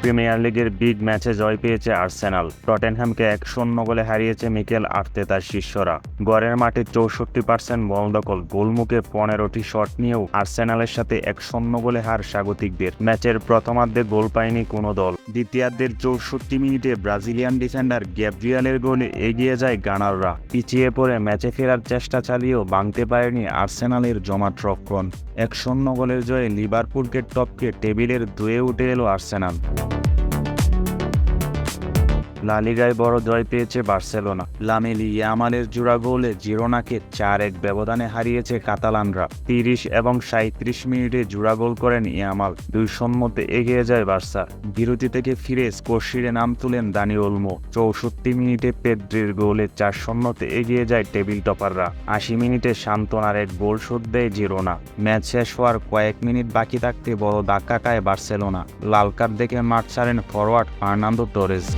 Premier লিগের big ম্যাচে জয় পেয়েছে আর্সেনাল। টটেনহ্যামকে 1-0 গোলে হারিয়েছে মিকেল আর্তেতার শিষ্যরা। গড়ের মাঠে 64% বল দখল, গোলমুখে 15টি শট নিয়েও আর্সেনালের সাথে 1-0 গোলে হার স্বাগতিকদের। ম্যাচের প্রথমার্ধে গোল পায়নি কোনো দল। দ্বিতীয়ার্ধের 64 মিনিটে ব্রাজিলিয়ান ডিফেন্ডার গ্যাব্রিয়েলের গোলে এগিয়ে যায় গানাররা। পিছিয়ে পড়ে ম্যাচে ফেরার চেষ্টা চালিয়েও ভাঙতে পারেনি আর্সেনালের জমাট রক্ষণ। 1-0 গোলের জয়ে লিভারপুলকে টপকে টেবিলের 2-এ উঠে এলো আর্সেনাল। লা লিগায় বড় জয় পেয়েছে বার্সেলোনা। লামিন ইয়ামালের জোড়া গোলে জিরোনাকে 4-1 ব্যবধানে হারিয়েছে কাতালানরা। 30 এবং 37 মিনিটে জোড়া গোল করেন ইয়ামাল। 2-0 এগিয়ে যায় বার্সা। বিরতি থেকে ফিরে স্কোরশিটে নাম তুলেন দানি ওলমো। 64 মিনিটে পেদ্রির গোলে 4-0 এগিয়ে যায় টেবিল টপাররা। 80 মিনিটে সান্তনার এক গোল শোধ দেয় জিরোনা। ম্যাচ শেষ হওয়ার কয়েক মিনিট বাকি থাকতে বড় ধাক্কা খায় বার্সেলোনা। লাল কার্ড দেখে মাঠ ছাড়েন ফরওয়ার্ড ফার্নান্দো টোরেস।